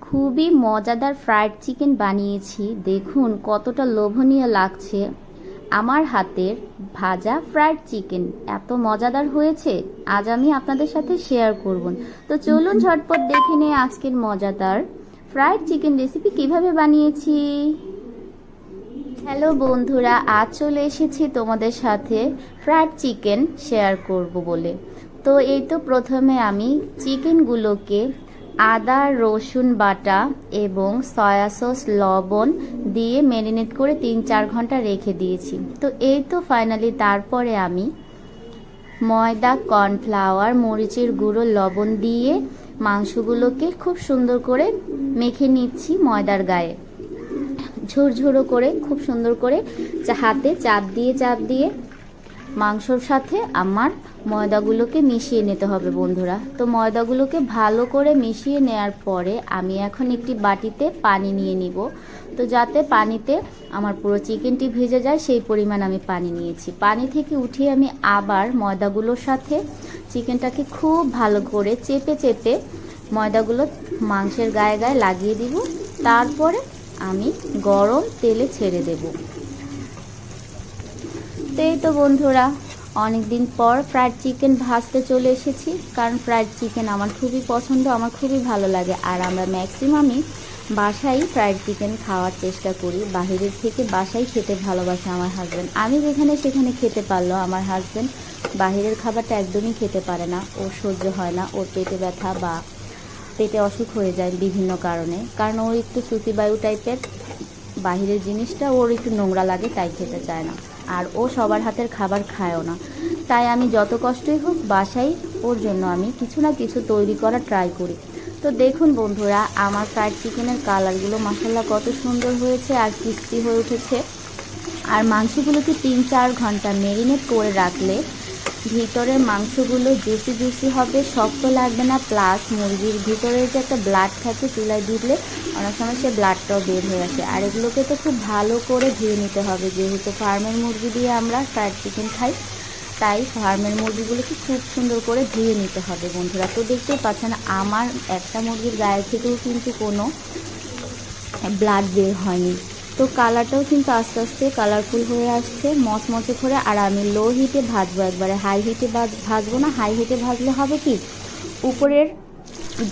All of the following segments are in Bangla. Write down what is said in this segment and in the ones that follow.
খুবই মজাদার ফ্রাইড চিকেন বানিয়েছি। দেখুন কতটা লোভনীয় লাগছে। আমার হাতের ভাজা ফ্রাইড চিকেন এত মজাদার হয়েছে, আজ আমি আপনাদের সাথে শেয়ার করব। তো চলুন ঝটপট দেখে নিই আজকের মজাদার ফ্রাইড চিকেন রেসিপি কিভাবে বানিয়েছি। হ্যালো বন্ধুরা, আজ চলে এসেছি তোমাদের সাথে ফ্রাইড চিকেন শেয়ার করব বলে। তো এই তো প্রথমে আমি চিকেনগুলোকে আদা রসুন বাটা এবং সয়া সস লবণ দিয়ে ম্যারিনেট করে 3-4 ঘন্টা রেখে দিয়েছি। তো এই তো ফাইনালি তারপরে আমি ময়দা, কর্নফ্লাওয়ার, মরিচের গুঁড়ো, লবণ দিয়ে মাংসগুলোকে খুব সুন্দর করে মেখে নিচ্ছি ময়দার গায়ে, ঝুরঝুরো করে খুব সুন্দর করে হাতে চাপ দিয়ে মাংসর সাথে আমার ময়দাগুলোকে মিশিয়ে নিতে হবে বন্ধুরা। তো ময়দাগুলোকে ভালো করে মিশিয়ে নেওয়ার পরে আমি এখন একটি বাটিতে পানি নিয়ে নিব। তো যাতে পানিতে আমার পুরো চিকেনটি ভিজে যায় সেই পরিমাণ আমি পানি নিয়েছি। পানি থেকে উঠিয়ে আমি আবার ময়দাগুলোর সাথে চিকেনটাকে খুব ভালো করে চেপে ময়দাগুলো মাংসের গায়ে গায়ে লাগিয়ে দিব। তারপরে আমি গরম তেলে ছেড়ে দেব। এই তো বন্ধুরা, অনেক দিন পর ফ্রাইড চিকেন ভাজতে চলে এসেছি, কারণ ফ্রাইড চিকেন আমার খুবই পছন্দ, আমার খুবই ভালো লাগে। আর আমরা ম্যাক্সিমামই বাসায় ফ্রাইড চিকেন খাওয়ার চেষ্টা করি, বাহিরের থেকে বাসায় খেতে ভালোবাসে আমার হাজব্যান্ড। আমি যেখানে সেখানে খেতে পারলেও আমার হাজব্যান্ড বাহিরের খাবারটা একদমই খেতে পারে না, ওর সহ্য হয় না, ওর পেটে ব্যথা বা পেটে অসুখ হয়ে যায় বিভিন্ন কারণে, কারণ ও একটু সুতিবায়ু টাইপের, বাহিরের জিনিসটা ওর একটু নোংরা লাগে, তাই খেতে চায় না। আর ও সবার হাতের খাবার খায়ও না, তাই আমি যত কষ্টই হোক বাসায় ওর জন্য আমি কিছু না কিছু তৈরি করা ট্রাই করি। তো দেখুন বন্ধুরা, আমার ফ্রাইড চিকেনের কালারগুলো মাশাআল্লাহ কত সুন্দর হয়েছে আর ক্রিস্পি হয়ে উঠেছে। আর মাংসগুলোকে 3-4 ঘন্টা ম্যারিনেট করে রাখলে ভিতরের মাংসগুলো জুসি হবে, শক্ত লাগবে না। প্লাস মুরগির ভিতরে যে একটা ব্লাড থাকে, চুলায় দিলে অনেক সময় সে ব্লাডটাও বের হয়ে আসে। আর এগুলোকে তো খুব ভালো করে ধুয়ে নিতে হবে, যেহেতু ফার্মের মুরগি দিয়ে আমরা ফ্রাইড চিকেন খাই, তাই ফার্মের মুরগিগুলোকে খুব সুন্দর করে ধুয়ে নিতে হবে বন্ধুরা। তো দেখতেই পাচ্ছেন আমার একটা মুরগির গায়ে থেকেও কিন্তু কোনো ব্লাড বের হয়নি। তো কালারটাও কিন্তু আস্তে আস্তে কালারফুল হয়ে আসছে, মচমচে করে। আর আমি লো হিটে ভাজবো, একবারে হাই হিটে ভাজবো না। হাই হিটে ভাজলে হবে কি, উপরের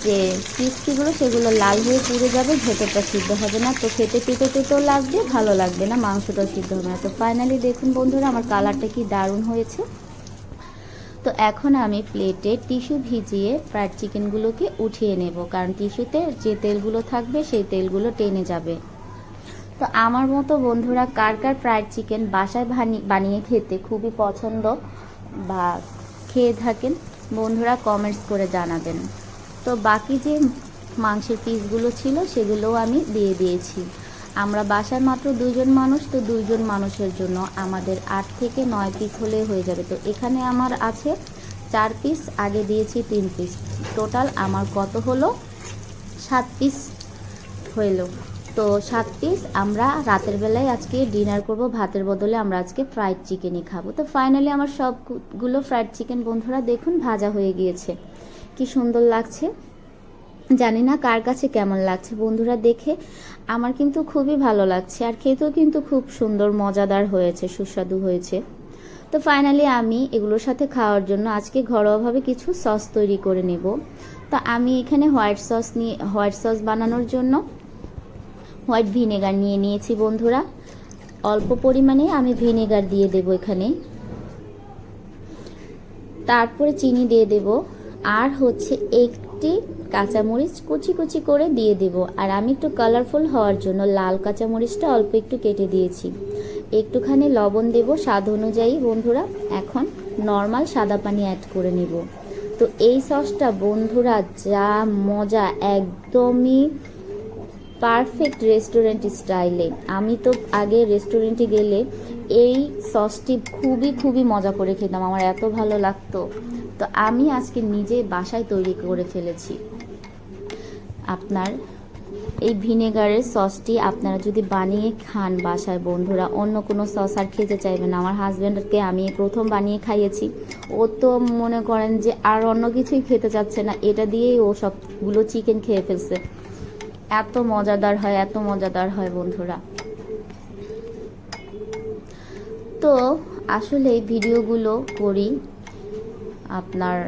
যে ক্রিস্পিগুলো সেগুলো লাল হয়ে পুড়ে যাবে, ভেতরটা সিদ্ধ হবে না। তো খেতে তেতো লাগবে, ভালো লাগবে না, মাংসটাও সিদ্ধ হবে না। তো ফাইনালি দেখুন বন্ধুরা, আমার কালারটা কি দারুণ হয়েছে। তো এখন আমি প্লেটে টিস্যু ভিজিয়ে ফ্রাইড চিকেনগুলোকে উঠিয়ে নেব, কারণ টিস্যুতে যে তেলগুলো থাকবে সেই তেলগুলো টেনে যাবে। তো আমার মতো বন্ধুরা কার কার ফ্রাইড চিকেন বাসায় বানিয়ে খেতে খুবই পছন্দ বা খেয়ে থাকেন বন্ধুরা, কমেন্টস করে জানাবেন। তো বাকি যে মাংসের পিসগুলো ছিল সেগুলোও আমি দিয়ে দিয়েছি। আমরা বাসায় মাত্র 2 জন মানুষ, তো 2 জন মানুষের জন্য আমাদের 8 থেকে 9 পিস হলে হয়ে যাবে। তো এখানে আমার আছে 4 পিস, আগে দিয়েছি 3 পিস, টোটাল আমার কত হলো 7 পিস হইল। তো 7 পিস আমরা রাতের বেলায় আজকে ডিনার করব, ভাতের বদলে আমরা আজকে ফ্রাইড চিকেনই খাবো। তো ফাইনালি আমার সবগুলো ফ্রাইড চিকেন বন্ধুরা দেখুন ভাজা হয়ে গিয়েছে, কি সুন্দর লাগছে। জানি না কার কাছে কেমন লাগছে বন্ধুরা দেখে, আমার কিন্তু খুবই ভালো লাগছে। আর খেতেও কিন্তু খুব সুন্দর মজাদার হয়েছে, সুস্বাদু হয়েছে। তো ফাইনালি আমি এগুলোর সাথে খাওয়ার জন্য আজকে ঘরোয়াভাবে কিছু সস তৈরি করে নেব। তো আমি এখানে হোয়াইট সস বানানোর জন্য হোয়াইট ভিনেগার নিয়েছি বন্ধুরা। অল্প পরিমাণে আমি ভিনেগার দিয়ে দেব এখানে, তারপরে চিনি দিয়ে দেব, আর হচ্ছে একটি কাঁচামরিচ কুচি করে দিয়ে দেব। আর আমি একটু কালারফুল হওয়ার জন্য লাল কাঁচামরিচটা অল্প একটু কেটে দিয়েছি। একটুখানি লবণ দেব স্বাদ অনুযায়ী বন্ধুরা। এখন নর্মাল সাদা পানি অ্যাড করে নেব। তো এই সসটা বন্ধুরা যা মজা, একদমই পারফেক্ট রেস্টুরেন্ট স্টাইলে। আমি তো আগে রেস্টুরেন্টে গেলে এই সসটি খুবই মজা করে খেতাম, আমার এত ভালো লাগতো। তো আমি আজকে নিজে বাসায় তৈরি করে ফেলেছি। আপনার এই ভিনেগারের সসটি আপনারা যদি বানিয়ে খান বাসায় বন্ধুরা, অন্য কোনো সস আর খেতে চাইবেন না। আমার হাজব্যান্ডকে আমি প্রথম বানিয়ে খাইয়েছি, ও তো মনে করেন যে আর অন্য কিছুই খেতে চাচ্ছে না, এটা দিয়েই ও সবগুলো চিকেন খেয়ে ফেলছে। এত মজাদার হয় বন্ধুরা। তো আসলে ভিডিওগুলো করি আপনার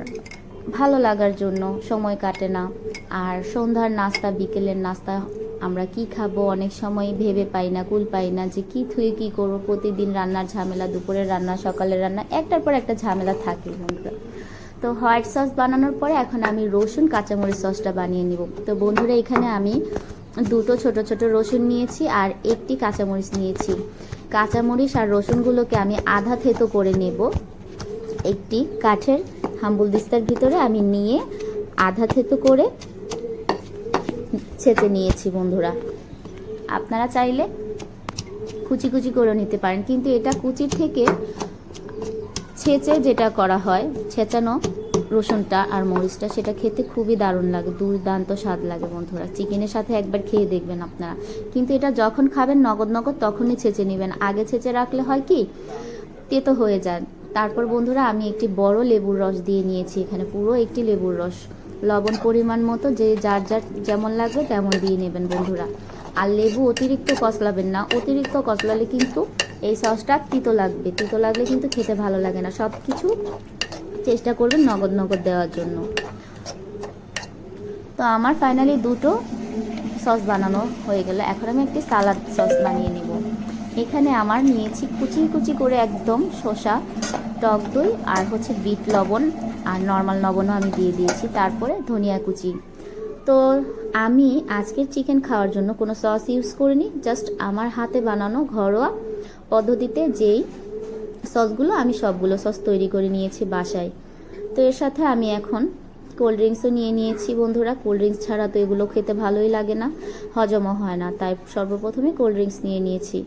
ভালো লাগার জন্য, সময় কাটে না। আর সন্ধ্যার নাস্তা, বিকেলের নাস্তা আমরা কি খাবো অনেক সময় ভেবে পাই না, কুল পাই না যে কি থুয়ে কি করবো। প্রতিদিন রান্নার ঝামেলা, দুপুরের রান্না, সকালের রান্না, একটার পর একটা ঝামেলা থাকে বন্ধুরা। তো হোয়াইট সস বানানোর পরে এখন আমি রসুন কাঁচামরিচ সসটা বানিয়ে নিব। তো বন্ধুরা এখানে আমি দুটো ছোট ছোট রসুন নিয়েছি আর একটি কাঁচামরিচ নিয়েছি। কাঁচামরিচ আর রসুনগুলোকে আমি আধা থেতো করে নেব। একটি কাঠের হাম্বুল দিস্তার ভিতরে আমি নিয়ে আধা থেতো করে ছেঁচে নিয়েছি বন্ধুরা। আপনারা চাইলে কুচি কুচি করে নিতে পারেন, কিন্তু এটা কুচির থেকে ছেঁচে যেটা করা হয়, ছেঁচানো রসুনটা আর মরিচটা, সেটা খেতে খুবই দারুণ লাগে, দুর্দান্ত স্বাদ লাগে বন্ধুরা। চিকেনের সাথে একবার খেয়ে দেখবেন আপনারা। কিন্তু এটা যখন খাবেন নগদ তখনই ছেঁচে নেবেন। আগে ছেঁচে রাখলে হয় কি তেতো হয়ে যায়। তারপর বন্ধুরা আমি একটি বড় লেবুর রস দিয়ে নিয়েছি এখানে, পুরো একটি লেবুর রস। লবণ পরিমাণ মতো যে যার যেমন লাগবে তেমন দিয়ে নেবেন বন্ধুরা। আর লেবু অতিরিক্ত কচলাবেন না, অতিরিক্ত কচলালে কিন্তু এই সসটা তিতো লাগলে কিন্তু খেতে ভালো লাগে না। সব কিছু চেষ্টা করবেন নগদ দেওয়ার জন্য। তো আমার ফাইনালি দুটো সস বানানো হয়ে গেল। এখন আমি একটি সালাদ সস বানিয়ে নেব। এখানে আমার নিয়েছি কুচি কুচি করে একদম শসা, টক দই আর হচ্ছে বিট লবণ আর নর্মাল লবণও আমি দিয়ে দিয়েছি, তারপরে ধনিয়া কুচি। তো আমি আজকের চিকেন খাওয়ার জন্য কোনো সস ইউজ করিনি, জাস্ট আমার হাতে বানানো ঘরোয়া পদ্ধতিতে যেই সসগুলো, আমি সবগুলো সস তৈরি করে নিয়েছি বাসায়। তো এর সাথে আমি এখন কোল্ড ড্রিঙ্কসও নিয়ে নিয়েছি বন্ধুরা। কোল্ড ড্রিঙ্কস ছাড়া তো এগুলো খেতে ভালোই লাগে না, হজমও হয় না, তাই সর্বপ্রথমে কোল্ড ড্রিঙ্কস নিয়ে নিয়েছি।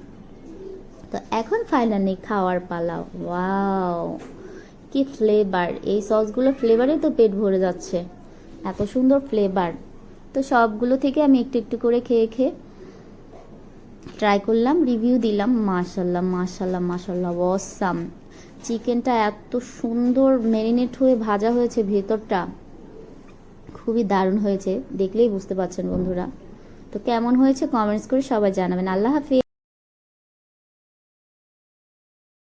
তো এখন ফাইনালি খাওয়ার পালা। ওয়াও কি ফ্লেভার! এই সসগুলো ফ্লেভারে তো পেট ভরে যাচ্ছে, এত সুন্দর ফ্লেভার। তো সবগুলো থেকে আমি একটু একটু করে খেয়ে ট্রাই করলাম, রিভিউ দিলাম। মাশাল্লাহ অসাম। চিকেনটা এত সুন্দর ম্যারিনেট হয়ে ভাজা হয়েছে, ভেতরটা খুবই দারুণ হয়েছে, দেখলেই বুঝতে পারছেন বন্ধুরা। তো কেমন হয়েছে কমেন্টস করে সবাই জানাবেন। আল্লাহ হাফিজ।